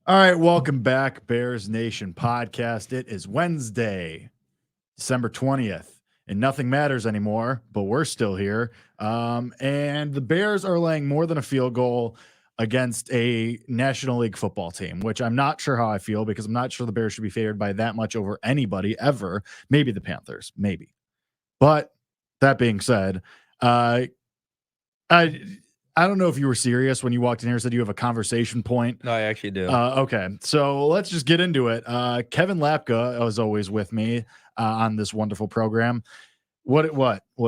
All right, welcome back, Bears Nation podcast. It is Wednesday, December 20th, and nothing matters anymore, but we're still here. And the Bears are laying more than a field goal against a National League football team, which I'm not sure how I feel because I'm not sure the Bears should be favored by that much over anybody ever. Maybe the Panthers, maybe. But that being said, I I don't know if you were serious when you walked in here and said you have a conversation point. No, I actually do. Okay, so let's just get into it. Kevin Lapka is always with me on this wonderful program. What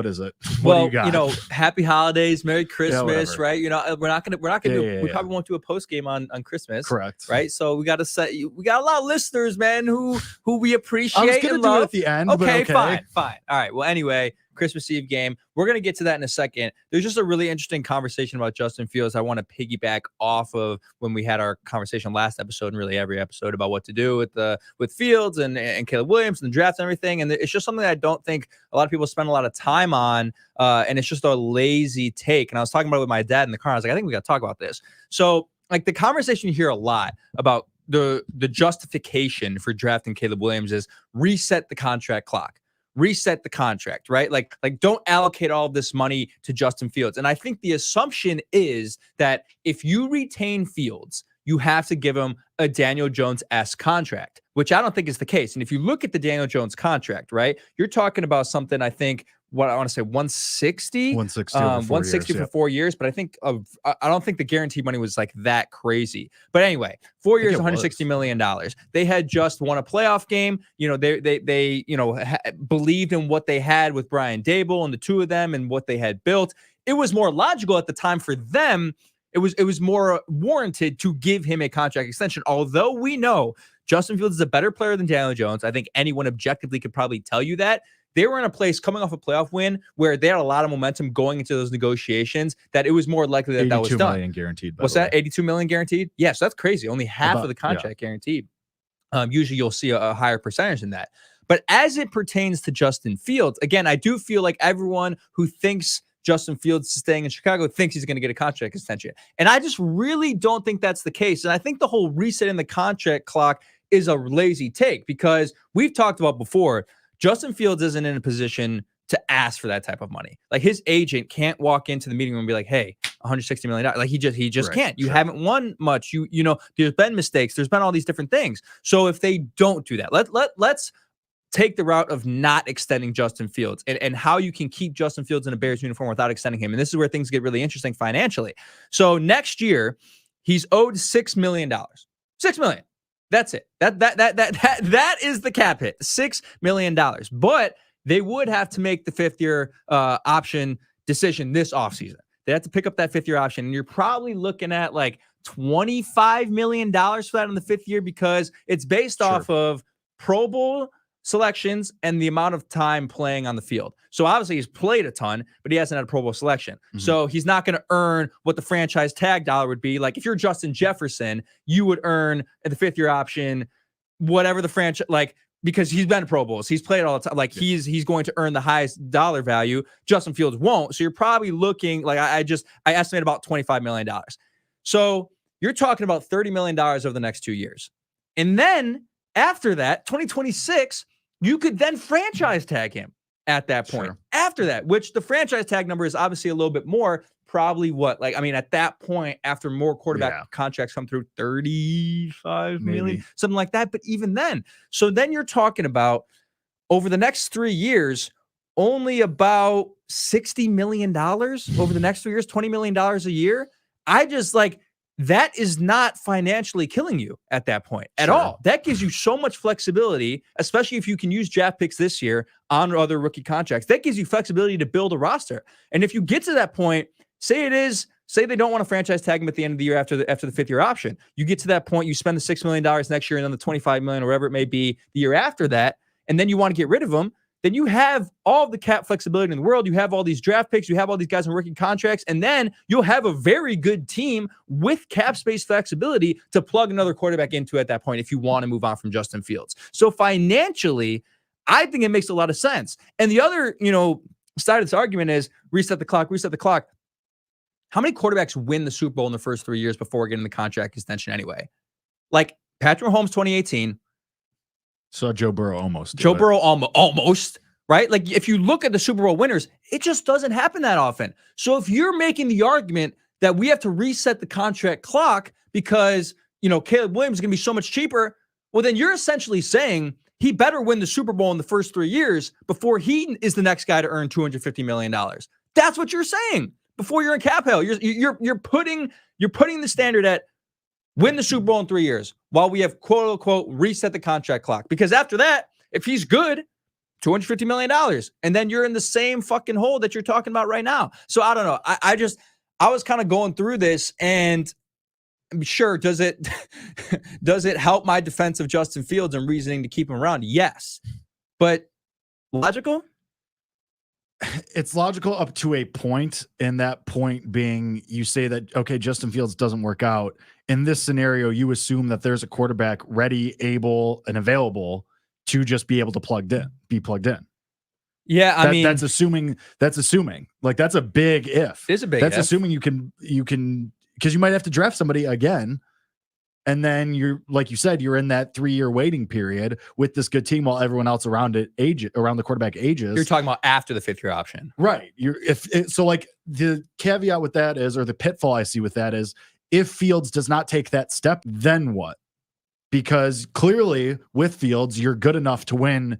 is it? What do you got? Happy holidays, Merry Christmas, whatever. right? We're not gonna Yeah, we probably won't do a post game on Christmas. Correct. Right. So we got a lot of listeners, man, who we appreciate. I was gonna and do love. it at the end. Okay, but okay, fine. All right. Well, anyway, Christmas Eve game. We're gonna get to that in a second. There's just a really interesting conversation about Justin Fields. I want to piggyback off of when we had our conversation last episode and really every episode about what to do with Fields and Caleb Williams and the draft and everything. And it's just something that I don't think a lot of people spend a lot of time on. And it's just a lazy take. And I was talking about it with my dad in the car. I was like, I think we got to talk about this. So like the conversation you hear a lot about the justification for drafting Caleb Williams is reset the contract clock. Reset the contract, right? Like don't allocate all of this money to Justin Fields. And I think the assumption is that if you retain Fields, you have to give him a Daniel Jones-esque contract, which I don't think is the case. And if you look at the Daniel Jones contract, right, you're talking about something, I think, what I want to say 160 for 4 years, but I don't think the guaranteed money was like that crazy. But anyway, 4 years, $160 million. They had just won a playoff game. They believed in what they had with Brian Dable and the two of them and what they had built. It was more logical at the time for them. It was more warranted to give him a contract extension. Although we know Justin Fields is a better player than Daniel Jones, I think anyone objectively could probably tell you that. They were in a place coming off a playoff win where they had a lot of momentum going into those negotiations that it was more likely that was done. $82 million guaranteed. What's that? $82 million guaranteed? Yes, that's crazy. Only half of the contract guaranteed. Usually you'll see a higher percentage than that. But as it pertains to Justin Fields, again, I do feel like everyone who thinks Justin Fields staying in Chicago thinks he's going to get a contract extension. And I just really don't think that's the case. And I think the whole reset in the contract clock is a lazy take because we've talked about before, Justin Fields isn't in a position to ask for that type of money. Like his agent can't walk into the meeting room and be like, hey, $160 million. Like he just can't. You haven't won much. You know, there's been mistakes. There's been all these different things. So if they don't do that, let's take the route of not extending Justin Fields and how you can keep Justin Fields in a Bears uniform without extending him. And this is where things get really interesting financially. So next year, he's owed $6 million. $6 million. That's it. That is the cap hit, $6 million. But they would have to make the fifth-year option decision this offseason. They have to pick up that fifth-year option, and you're probably looking at like $25 million for that in the fifth year because it's based off of Pro Bowl selections and the amount of time playing on the field. So obviously he's played a ton, but he hasn't had a Pro Bowl selection. Mm-hmm. So he's not going to earn what the franchise tag dollar would be. Like if you're Justin Jefferson, you would earn at the fifth year option, whatever the franchise, like, because he's been to Pro Bowls. He's played all the time. Like he's going to earn the highest dollar value. Justin Fields won't. So you're probably looking like I estimate about $25 million. So you're talking about $30 million over the next 2 years. And then after that, 2026, you could then franchise tag him at that point. Sure. After that, which the franchise tag number is obviously a little bit more, probably at that point, after more quarterback contracts come through, 35 million, something like that. But even then, so then you're talking about over the next 3 years, only about $60 million over the next 3 years, $20 million a year. That is not financially killing you at that point at all. That gives you so much flexibility, especially if you can use draft picks this year on other rookie contracts. That gives you flexibility to build a roster. And if you get to that point, say they don't want to franchise tag him at the end of the year after the fifth year option. You get to that point, you spend the $6 million next year and then the $25 million or whatever it may be the year after that, and then you want to get rid of him. Then you have all of the cap flexibility in the world. You have all these draft picks. You have all these guys on rookie contracts. And then you'll have a very good team with cap space flexibility to plug another quarterback into at that point if you want to move on from Justin Fields. So financially, I think it makes a lot of sense. And the other, side of this argument is reset the clock. How many quarterbacks win the Super Bowl in the first 3 years before getting the contract extension anyway? Like Patrick Mahomes 2018. So Joe Burrow almost. Joe Burrow almost, right? Like if you look at the Super Bowl winners, it just doesn't happen that often. So if you're making the argument that we have to reset the contract clock because, Caleb Williams is going to be so much cheaper, well, then you're essentially saying he better win the Super Bowl in the first 3 years before he is the next guy to earn $250 million. That's what you're saying before you're in cap hell. You're putting the standard at win the Super Bowl in 3 years while we have quote unquote reset the contract clock. Because after that, if he's good, $250 million. And then you're in the same fucking hole that you're talking about right now. So I don't know. I was kind of going through this, and sure, does it help my defense of Justin Fields and reasoning to keep him around? Yes. But logical? It's logical up to a point, and that point being you say that, okay, Justin Fields doesn't work out. In this scenario, you assume that there's a quarterback ready, able, and available to just be able to be plugged in. Yeah, I mean, that's assuming. Like, that's a big if. It's a big That's if. assuming you can, because you might have to draft somebody again. And then you're, like you said, you're in that 3-year waiting period with this good team while everyone else around the quarterback ages. You're talking about after the 5th year option. Right. So like the caveat with that is, or the pitfall I see with that is, if Fields does not take that step, then what? Because clearly with Fields, you're good enough to win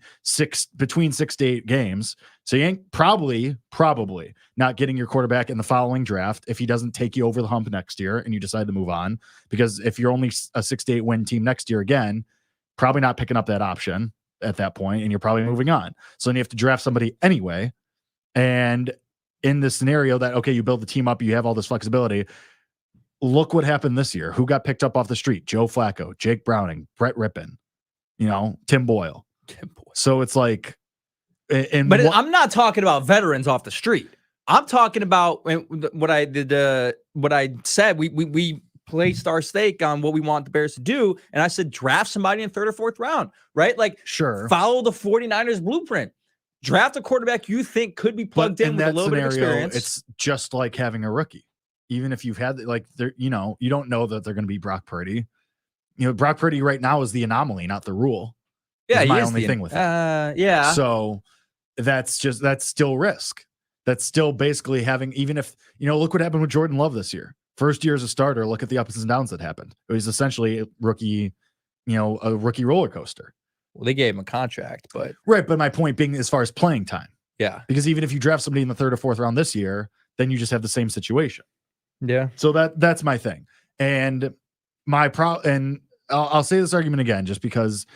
between 6 to 8 games. So you ain't probably not getting your quarterback in the following draft if he doesn't take you over the hump next year and you decide to move on. Because if you're only a 6 to 8 win team next year, again, probably not picking up that option at that point, and you're probably moving on. So then you have to draft somebody anyway. And in this scenario that, okay, you build the team up, you have all this flexibility. Look what happened this year. Who got picked up off the street? Joe Flacco, Jake Browning, Brett Rippon, Tim Boyle. So it's like, I'm not talking about veterans off the street. I'm talking about what I did. What I said, we placed our stake on what we want the Bears to do. And I said, draft somebody in 3rd or 4th round, right? Like, sure, follow the 49ers blueprint. Draft a quarterback you think could be plugged in with a little bit of experience. It's just like having a rookie. Even if you've had, like, you don't know that they're going to be Brock Purdy. Brock Purdy right now is the anomaly, not the rule. Yeah, my only thing with it. Yeah. So that's still risk. That's still basically having, even if, look what happened with Jordan Love this year. First year as a starter, look at the ups and downs that happened. It was essentially a rookie roller coaster. Well, they gave him a contract, but. Right. But my point being, as far as playing time. Yeah. Because even if you draft somebody in the 3rd or 4th round this year, then you just have the same situation. Yeah. So that's my thing. And and I'll say this argument again, just because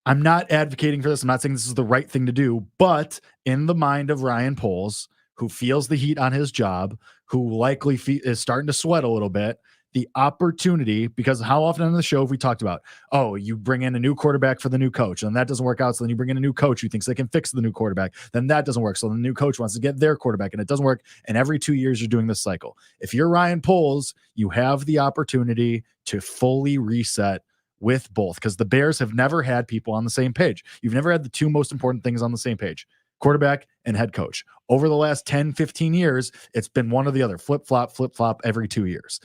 I'm not advocating for this. I'm not saying this is the right thing to do, but in the mind of Ryan Poles, who feels the heat on his job, who likely is starting to sweat a little bit, the opportunity, because how often on the show have we talked about, oh, you bring in a new quarterback for the new coach, and that doesn't work out. So then you bring in a new coach who thinks they can fix the new quarterback. Then that doesn't work. So the new coach wants to get their quarterback, and it doesn't work. And every 2 years, you're doing this cycle. If you're Ryan Poles, you have the opportunity to fully reset with both, because the Bears have never had people on the same page. You've never had the two most important things on the same page: quarterback and head coach. Over the last 10, 15 years, it's been one or the other, flip-flop every 2 years.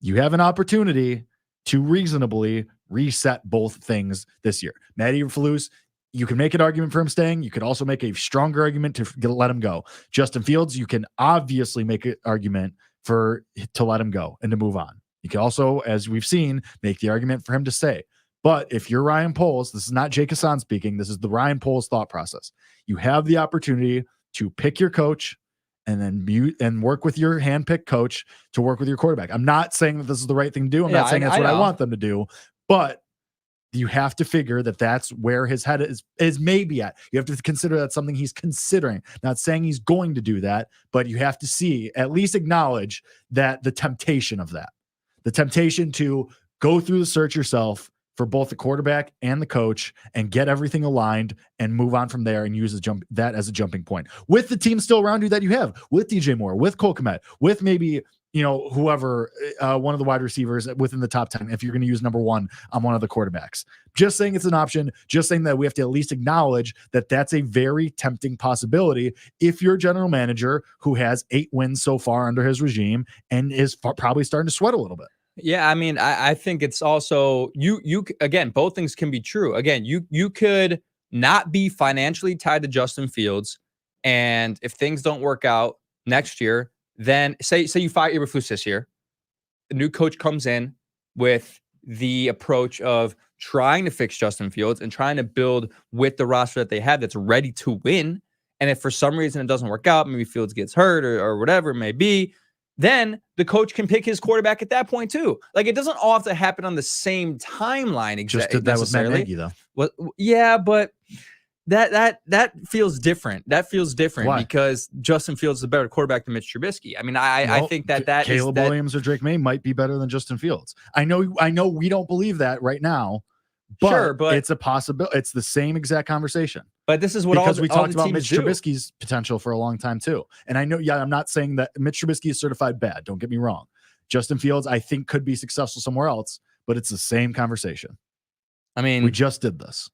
You have an opportunity to reasonably reset both things this year. Matt Eberflus, you can make an argument for him staying. You could also make a stronger argument to let him go. Justin Fields, you can obviously make an argument to let him go and to move on. You can also, as we've seen, make the argument for him to stay. But if you're Ryan Poles, this is not Jake Hassan speaking. This is the Ryan Poles thought process. You have the opportunity to pick your coach and then mute and work with your handpicked coach to work with your quarterback. I'm not saying that this is the right thing to do. I'm not saying that's what I want them to do, but you have to figure that that's where his head is maybe at. You have to consider that's something he's considering. Not saying he's going to do that, but you have to at least acknowledge that the temptation of that, the temptation to go through the search yourself for both the quarterback and the coach and get everything aligned and move on from there and use that as a jumping point with the team still around you that you have, with DJ Moore, with Cole Kmet, with maybe, whoever, one of the wide receivers within the top 10, if you're going to use number 1 on one of the quarterbacks. Just saying it's an option, just saying that we have to at least acknowledge that that's a very tempting possibility if you're a general manager who has 8 wins so far under his regime and is probably starting to sweat a little bit. Yeah, I mean, I think it's also you again, both things can be true. Again, you could not be financially tied to Justin Fields, and if things don't work out next year, then say you fire Eberflus this year, the new coach comes in with the approach of trying to fix Justin Fields and trying to build with the roster that they have that's ready to win. And if for some reason it doesn't work out, maybe Fields gets hurt or whatever it may be, then the coach can pick his quarterback at that point too. Like it doesn't all have to happen on the same timeline. Just did that with Matt Nagy, though. Well, yeah, but that feels different. That feels different. Why? Because Justin Fields is a better quarterback than Mitch Trubisky. I mean, I think that Caleb Williams or Drake May might be better than Justin Fields. I know we don't believe that right now, but, sure, but it's a possibility. It's the same exact conversation. But this is what because we talked about Mitch Trubisky's potential for a long time too. And I know, I'm not saying that Mitch Trubisky is certified bad. Don't get me wrong. Justin Fields, I think, could be successful somewhere else, but it's the same conversation. I mean, we just did this.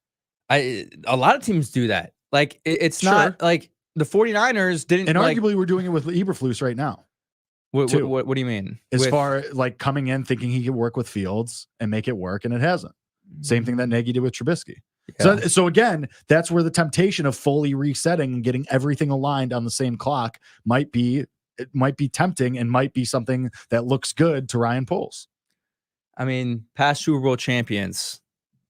A lot of teams do that. Like it's not like the 49ers didn't. And like, arguably we're doing it with Eberflus right now. What do you mean? As far like coming in thinking he could work with Fields and make it work, and it hasn't. Same thing that Nagy did with Trubisky. Yeah. So again, that's where the temptation of fully resetting and getting everything aligned on the same clock might be tempting and might be something that looks good to Ryan Poles. I mean, past Super Bowl champions,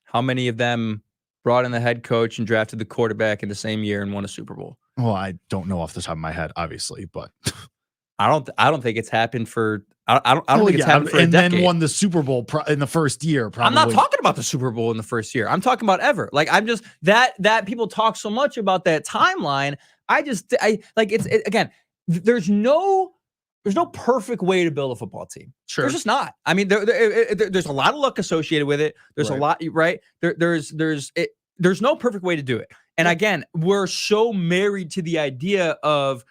how many of them brought in the head coach and drafted the quarterback in the same year and won a Super Bowl? Well, I don't know off the top of my head, obviously, but I don't think it's happened for. I don't think it's happened for a decade. Then won the Super Bowl in the first year. Probably. I'm not talking about the Super Bowl in the first year. I'm talking about ever. Like I'm just that people talk so much about that timeline. I like it's again. There's no perfect way to build a football team. Sure, there's just not. I mean, there's a lot of luck associated with it. There's a lot, right? There's no perfect way to do it. And again, we're so married to the idea of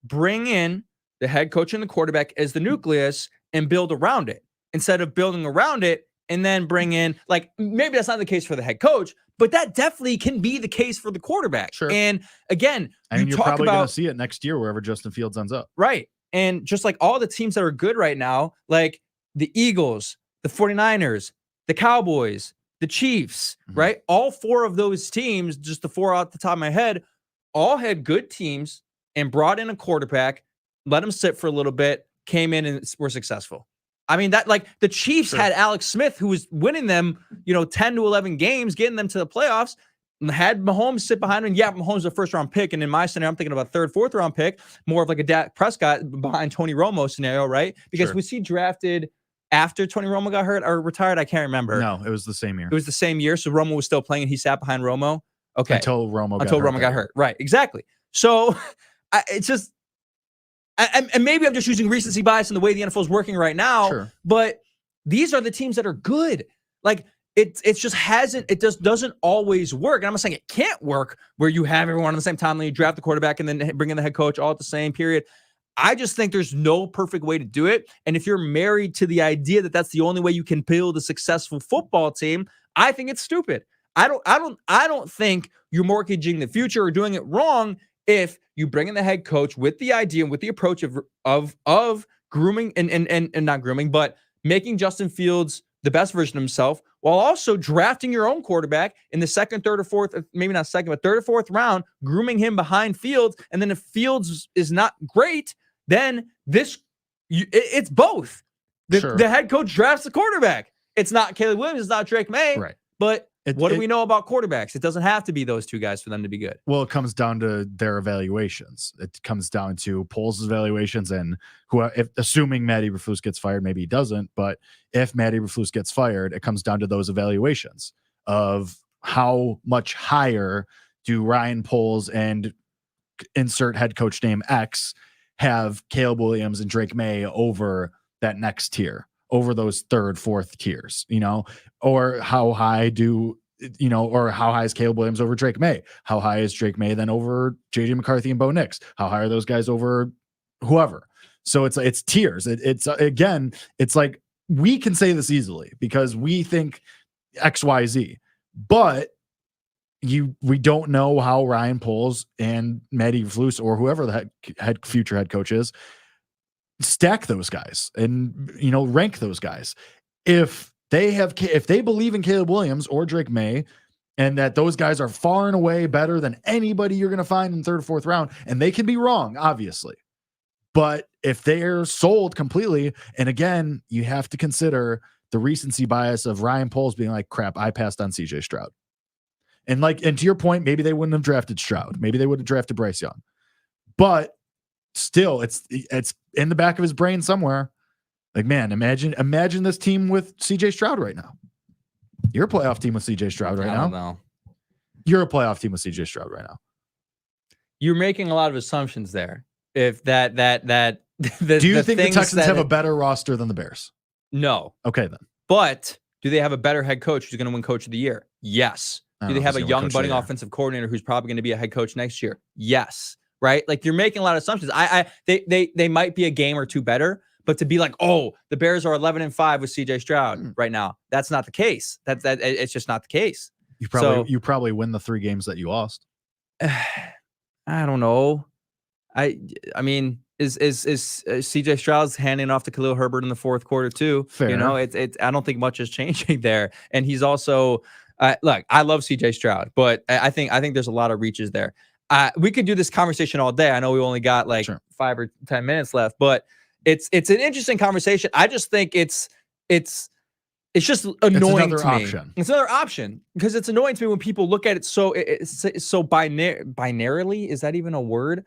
bring in the head coach and the quarterback as the nucleus and build around it instead of building around it and then bring in, like, maybe that's not the case for the head coach, but that definitely can be the case for the quarterback. Sure. And again, you're probably going to see it next year wherever Justin Fields ends up. Right. And just like all the teams that are good right now, like the Eagles, the 49ers, the Cowboys, the Chiefs, right? All four of those teams, just the four out the top of my head, all had good teams and brought in a quarterback, let them sit for a little bit, came in and were successful. I mean, that like the Chiefs had Alex Smith, who was winning them, 10 to 11 games, getting them to the playoffs, had Mahomes sit behind him. Yeah, Mahomes is a first-round pick. And in my scenario, I'm thinking about third, fourth-round pick, more of like a Dak Prescott behind Tony Romo scenario, right? Because was he drafted after Tony Romo got hurt or retired? I can't remember. No, it was the same year. It was the same year. So Romo was still playing and he sat behind Romo. Okay. Until Romo got hurt. Right, exactly. So it's just, and maybe I'm just using recency bias in the way the NFL is working right now, but these are the teams that are good. Like it just doesn't always work. And I'm not saying it can't work where you have everyone on the same time and you draft the quarterback and then bring in the head coach all at the same period. I just think there's no perfect way to do it. And if you're married to the idea that that's the only way you can build a successful football team, I think it's stupid. I don't think you're mortgaging the future or doing it wrong if you bring in the head coach with the idea and with the approach of grooming and not grooming, but making Justin Fields the best version of himself while also drafting your own quarterback in the second, third, or fourth, maybe not second, but third or fourth round, grooming him behind Fields. And then if Fields is not great, then it's both. The head coach drafts the quarterback. It's not Caleb Williams, it's not Drake May. Right. But what do we know about quarterbacks? It doesn't have to be those two guys for them to be good. Well, it comes down to their evaluations. It comes down to Poles' evaluations and assuming Matt Eberflus gets fired, maybe he doesn't, but if Matt Eberflus gets fired, it comes down to those evaluations of how much higher do Ryan Poles and insert head coach name X have Caleb Williams and Drake May over that next tier, over those third, fourth tiers, or how high or how high is Caleb Williams over Drake May? How high is Drake May then over JJ McCarthy and Bo Nix? How high are those guys over whoever? So it's tiers. It's again, it's like we can say this easily because we think XYZ, but we don't know how Ryan Poles and Matt Eberflus or whoever the future head coach is stack those guys and, rank those guys. If they believe in Caleb Williams or Drake May, and that those guys are far and away better than anybody you're going to find in third or fourth round, and they can be wrong, obviously. But if they're sold completely, and again, you have to consider the recency bias of Ryan Poles being like, crap, I passed on CJ Stroud. And to your point, maybe they wouldn't have drafted Stroud. Maybe they would have drafted Bryce Young. But still, it's in the back of his brain somewhere. Like, man, imagine this team with CJ Stroud right now. You're a playoff team with CJ Stroud right now. I don't know. You're a playoff team with CJ Stroud right now. You're making a lot of assumptions there. If that do you think the Texans have a better roster than the Bears? No. Okay, then. But do they have a better head coach who's going to win Coach of the Year? Yes. Do they have a young budding offensive coordinator who's probably going to be a head coach next year? Yes. Right? Like, you're making a lot of assumptions. They might be a game or two better, but to be like, oh, the Bears are 11-5 with CJ Stroud right now, that's not the case. That it's just not the case. You probably win the 3 games that you lost. I don't know. I mean, is CJ Stroud's handing off to Khalil Herbert in the fourth quarter too? Fair. I don't think much is changing there. And he's also look, I love CJ Stroud, but I think there's a lot of reaches there. We could do this conversation all day. I know we only got 5 or 10 minutes left, but it's an interesting conversation. I just think it's just annoying to me. It's another option because it's annoying to me when people look at it so binarily. Is that even a word?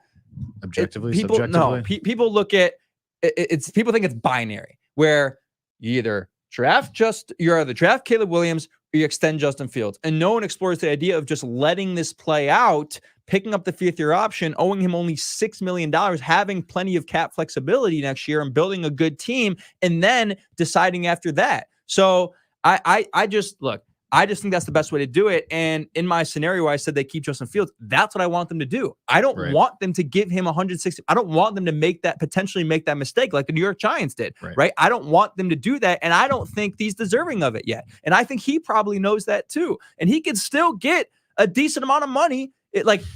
Objectively, subjectively? No, people look at it's. People think it's binary, where you either draft Caleb Williams or you extend Justin Fields, and no one explores the idea of just letting this play out, picking up the 5th-year option, owing him only $6 million, having plenty of cap flexibility next year, and building a good team, and then deciding after that. So I just think that's the best way to do it. And in my scenario where I said they keep Justin Fields, that's what I want them to do. I don't want them to give him 160. I don't want them to potentially make that mistake like the New York Giants did, right? I don't want them to do that. And I don't think he's deserving of it yet. And I think he probably knows that too. And he can still get a decent amount of money.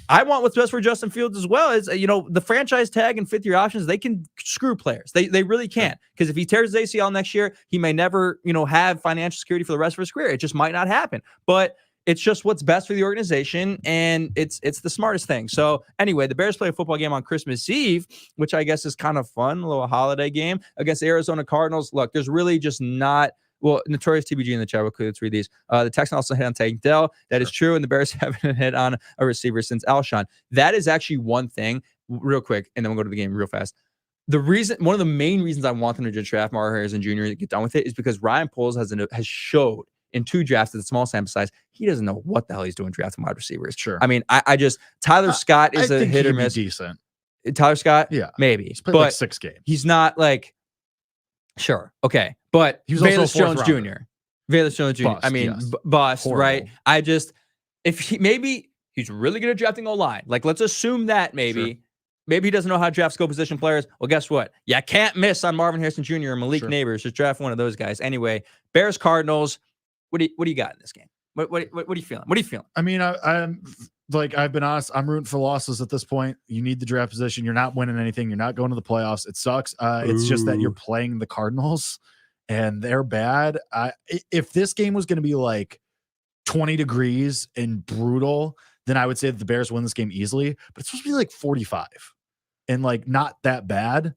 I want what's best for Justin Fields as well. Is the franchise tag and 5th-year options, they can screw players. They really can. Because if he tears his ACL next year, he may never have financial security for the rest of his career. It just might not happen. But it's just what's best for the organization, and it's the smartest thing. So anyway, the Bears play a football game on Christmas Eve, which I guess is kind of fun, a little holiday game against the Arizona Cardinals. Look, there's really just not. Well, Notorious TBG in the chat. Let's read these. The Texans also hit on Tank Dell. That is true. And the Bears haven't hit on a receiver since Alshon. That is actually one thing, real quick, and then we'll go to the game real fast. One of the main reasons I want them to just draft Mario Harrison Jr. to get done with it is because Ryan Poles has showed in 2 drafts at a small sample size, he doesn't know what the hell he's doing drafting wide receivers. Sure. I mean, Tyler Scott is a hit or miss. Decent. Tyler Scott? Yeah. Maybe. He's played 6 games. He's not sure. Okay. But he was Velus Jones Jr. Velus Jones Jr. Bust, I mean, yes. Bust, Horrible. right? Maybe he's really good at drafting O-line. Let's assume that maybe. Sure. Maybe he doesn't know how to draft skill position players. Well, guess what? You can't miss on Marvin Harrison Jr. or Malik Neighbors. Just draft one of those guys. Anyway, Bears-Cardinals. What do you got in this game? What are you feeling? What are you feeling? I mean, I'm I've been honest. I'm rooting for losses at this point. You need the draft position. You're not winning anything. You're not going to the playoffs. It sucks. It's just that you're playing the Cardinals, and they're bad. If this game was going to be 20 degrees and brutal, then I would say that the Bears win this game easily. But it's supposed to be 45 and not that bad,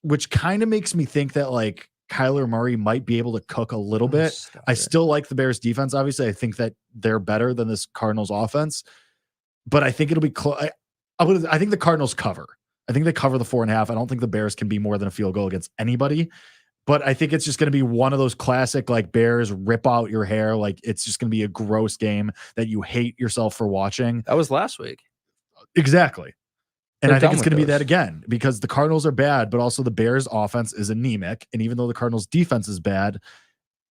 which kind of makes me think that Kyler Murray might be able to cook a little bit. I still like the Bears defense. Obviously, I think that they're better than this Cardinals offense, but I think it'll be close. I think the Cardinals cover. I think they cover the 4.5. I don't think the Bears can be more than a field goal against anybody, but I think it's just going to be one of those classic Bears rip out your hair. It's just going to be a gross game that you hate yourself for watching. That was last week. Exactly. And I think it's going to be that again because the Cardinals are bad, but also the Bears offense is anemic. And even though the Cardinals defense is bad,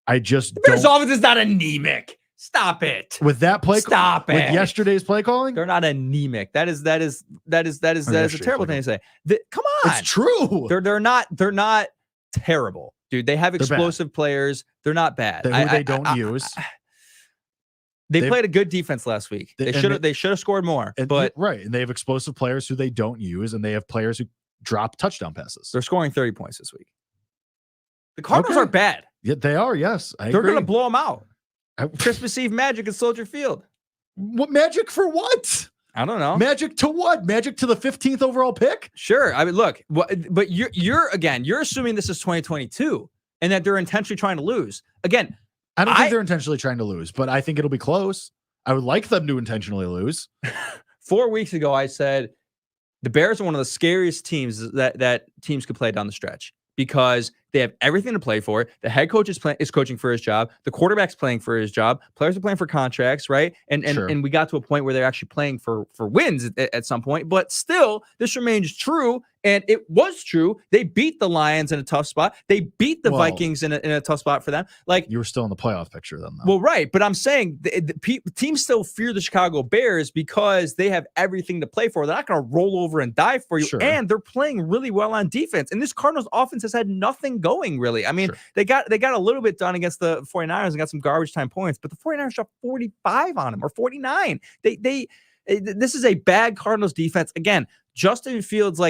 the Bears offense is not anemic. Stop it. With that play, stop it. With yesterday's play calling, they're not anemic. That is a terrible thing to say. Come on, it's true. They're not terrible, dude. They have explosive players. They're not bad. They don't use. They played a good defense last week. They should have scored more. And they have explosive players who they don't use, and they have players who drop touchdown passes. They're scoring 30 points this week. The Cardinals are bad. Yeah, they are. Yes, they're going to blow them out. Christmas Eve magic at Soldier Field. What magic for what? I don't know. Magic to what? Magic to the 15th overall pick? Sure. I mean, look, but you're assuming this is 2022 and that they're intentionally trying to lose. Again, I don't think they're intentionally trying to lose, but I think it'll be close. I would like them to intentionally lose. 4 weeks ago, I said the Bears are one of the scariest teams that teams could play down the stretch because they have everything to play for. The head coach is coaching for his job. The quarterback's playing for his job. Players are playing for contracts, right? And we got to a point where they're actually playing for wins at some point. But still, this remains true. And it was true. They beat the Lions in a tough spot. They beat the Vikings in a tough spot for them. Like, you were still in the playoff picture then, though. Well, right. But I'm saying the teams still fear the Chicago Bears because they have everything to play for. They're not going to roll over and die for you. Sure. And they're playing really well on defense. And this Cardinals offense has had nothing going, really. I mean, they got a little bit done against the 49ers and got some garbage time points, but the 49ers shot 45 on them or 49. This is a bad Cardinals defense. Again, Justin Fields,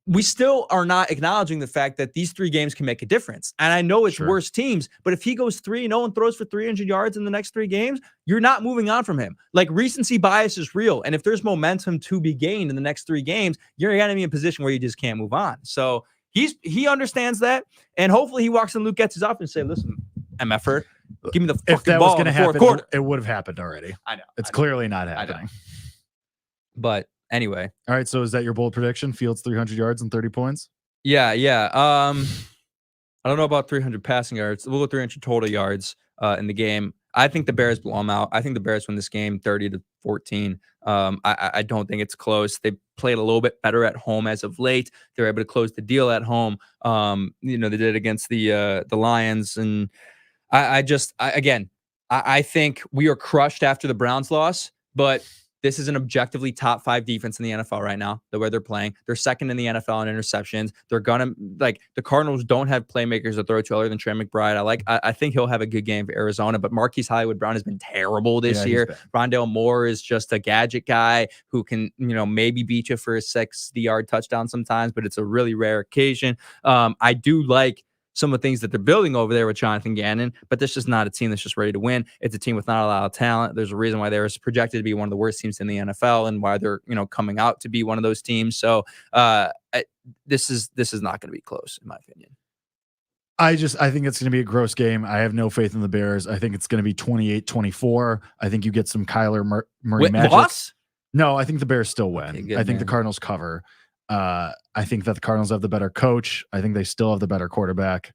we still are not acknowledging the fact that these 3 games can make a difference. And I know it's worse teams, but if he goes 3-0 and throws for 300 yards in the next 3 games, you're not moving on from him. Like, recency bias is real. And if there's momentum to be gained in the next 3 games, you're going to be in a position where you just can't move on. So he understands that. And hopefully he walks in Luke Getz's office and say, listen, MFer, give me the fucking if that ball was going to happen, quarter. It would have happened already. I know. It's clearly not happening. But anyway. All right. So is that your bold prediction? Fields 300 yards and 30 points? Yeah. I don't know about 300 passing yards. We'll go 300 total yards in the game. I think the Bears blow them out. I think the Bears win this game 30-14. I don't think it's close. They played a little bit better at home as of late. They're able to close the deal at home. They did against the Lions. And I think we are crushed after the Browns loss, but this is an objectively top 5 defense in the NFL right now, the way they're playing. They're second in the NFL in interceptions. They're going to, the Cardinals don't have playmakers to throw to other than Trey McBride. I think he'll have a good game for Arizona, but Marquise Hollywood-Brown has been terrible this year. Rondale Moore is just a gadget guy who can, maybe beat you for a 60-yard touchdown sometimes, but it's a really rare occasion. I do like some of the things that they're building over there with Jonathan Gannon, but this is not a team that's just ready to win. It's a team with not a lot of talent. There's a reason why they're projected to be one of the worst teams in the NFL and why they're, coming out to be one of those teams. So this is not going to be close, in my opinion. I think it's going to be a gross game. I have no faith in the Bears. I think it's going to be 28-24. I think you get some Kyler Murray magic. Loss? No, I think the Bears still win. Okay, good, I think the Cardinals cover. I think that the Cardinals have the better coach. I think they still have the better quarterback.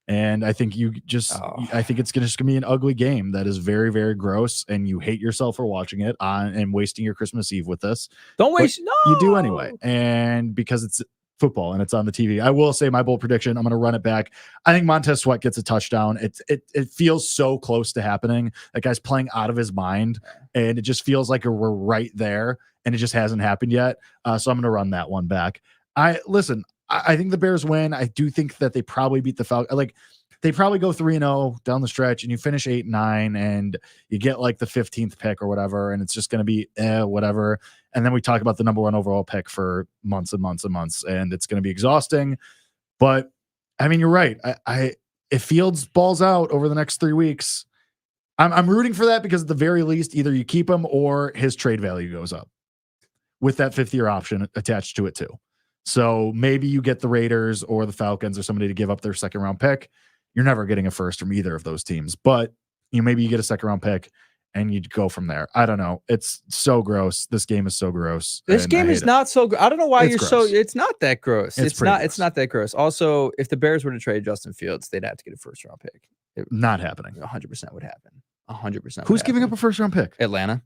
And I think I think it's just going to be an ugly game that is very, very gross. And you hate yourself for watching it and wasting your Christmas Eve with this. Don't waste. No, you do anyway. And because it's football and it's on the TV, I will say my bold prediction. I'm going to run it back. I think Montez Sweat gets a touchdown. It feels so close to happening. That guy's playing out of his mind, and it just feels like we're right there, and it just hasn't happened yet. So I'm going to run that one back. I think the Bears win. I do think that they probably beat the Falcons. They probably go 3-0 down the stretch, and you finish 8-9, and you get the 15th pick or whatever, and it's just going to be whatever. And then we talk about the number 1 overall pick for months and months and months, and it's going to be exhausting. But I mean, you're right. If Fields balls out over the next 3 weeks, I'm rooting for that because at the very least, either you keep him or his trade value goes up with that 5th-year option attached to it too. So maybe you get the Raiders or the Falcons or somebody to give up their 2nd-round pick. You're never getting a first from either of those teams, but maybe you get a 2nd-round pick and you'd go from there. I don't know. It's so gross. This game is so gross. This game is not so gross. I don't know why you're so. It's not that gross. It's not. Gross. It's not that gross. Also, if the Bears were to trade Justin Fields, they'd have to get a 1st-round pick. Not happening. 100% would happen. 100%. Who's giving up a 1st-round pick? Atlanta.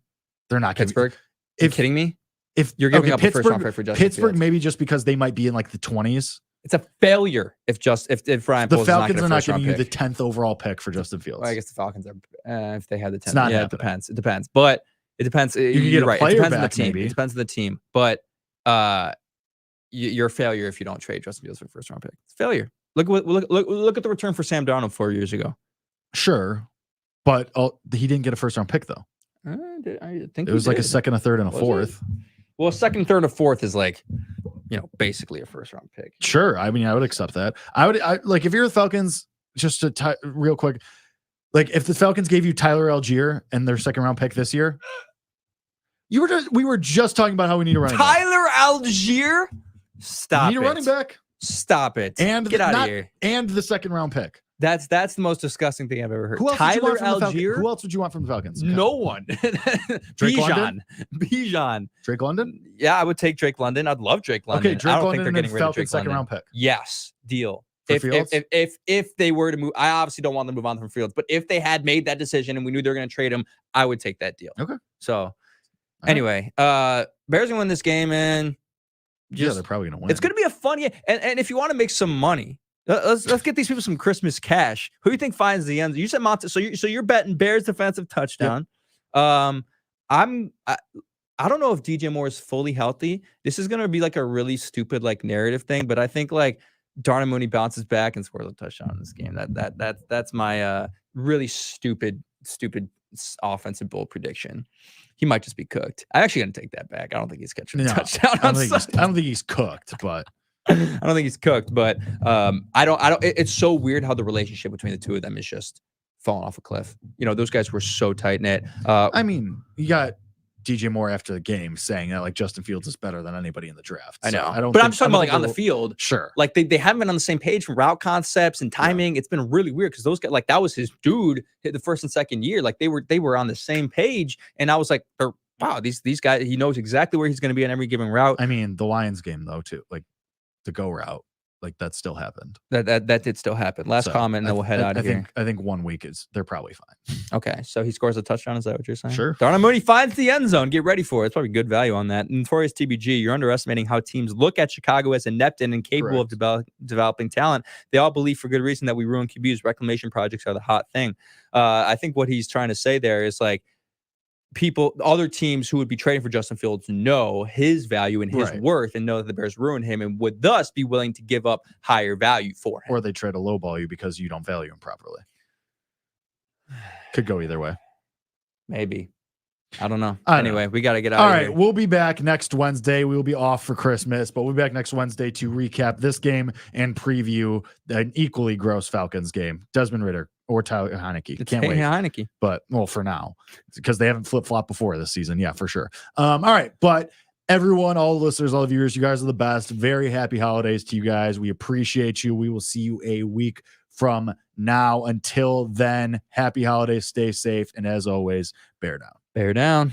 They're not. Pittsburgh. Are you kidding me? If you're giving up a 1st-round pick for Justin Pittsburgh, maybe just because they might be in the 20s. It's a failure if Ryan the Poles Falcons are not giving you the 10th overall pick for Justin Fields. Well, I guess the Falcons are if they had the 10th. It's not it depends. It depends, but it depends. You're right. It depends on the team. Maybe. It depends on the team, but you're a failure if you don't trade Justin Fields for a 1st-round pick. It's failure. Look at the return for Sam Darnold 4 years ago. Sure, but he didn't get a 1st-round pick though. I think it was a 2nd, a 3rd, and a 4th. Well, second, third, or fourth is like, basically a first round pick. Sure. I mean, I would accept that. I like if you're the Falcons, just to real quick, like if the Falcons gave you Tyler Algier and their second round pick this year, we were just talking about how we need a running back. Tyler Algier? Stop We need a running back. Stop it. And get out of here. And the second round pick. That's the most disgusting thing I've ever heard. Who else Tyler Algier? Who else would you want from the Falcons? No one. Bijan. Drake London? Yeah, I would take Drake London. I'd love Drake London. Okay, Drake I don't London think they're getting rid of Drake second London. round pick. Yes, deal. For If they were to move, I obviously don't want them to move on from Fields, but if they had made that decision and we knew they were going to trade him, I would take that deal. Okay. So anyway, Bears gonna win this game, and they're probably gonna win. It's gonna be a fun game. And if you want to make some money, let's get these people some Christmas cash. Who do you think finds the end? You said Monte, so you're betting Bears defensive touchdown. Yep. I don't know if DJ Moore is fully healthy. This is gonna be like a really stupid like narrative thing, but I think like Darnell Mooney bounces back and scores a touchdown in this game. That's my really stupid offensive bold prediction. He might just be cooked. I'm actually gonna take that back. I don't think he's catching a touchdown. I don't think he's cooked, but I don't think he's cooked. But I don't. It's so weird how the relationship between the two of them is just falling off a cliff. Those guys were so tight knit. I mean, you got DJ Moore after the game saying that like Justin Fields is better than anybody in the draft. I know, but I'm just talking about like on the field. Sure, like they haven't been on the same page from route concepts and timing. Yeah. It's been really weird because those guys, like that was his dude hit the first and second year. Like they were on the same page, and I was like, wow, these guys. He knows exactly where he's going to be on every given route. I mean, the Lions game though too, like the go route. Like that still happened. That did still happen. Last comment, and then we'll head out of here. I think 1 week they're probably fine. Okay, so he scores a touchdown. Is that what you're saying? Sure. Darnell Mooney finds the end zone. Get ready for it. It's probably good value on that. Notorious TBG. You're underestimating how teams look at Chicago as inept and incapable of developing talent. They all believe for good reason that we ruin QBs. Reclamation projects are the hot thing. I think what he's trying to say there is like, other teams who would be trading for Justin Fields know his value and his worth and know that the Bears ruin him and would thus be willing to give up higher value for him. Or they try to lowball you because you don't value him properly. Could go either way. Maybe. I don't know. Anyway, we got to get out of here. All right, we'll be back next Wednesday. We will be off for Christmas, but we'll be back next Wednesday to recap this game and preview an equally gross Falcons game. Desmond Ridder or Tyler Heineke. Can't wait. Heineke. But, well, for now, because they haven't flip-flopped before this season. Yeah, for sure. All right, but everyone, all the listeners, all the viewers, you guys are the best. Very happy holidays to you guys. We appreciate you. We will see you a week from now. Until then, happy holidays. Stay safe. And as always, bear down. Bear down.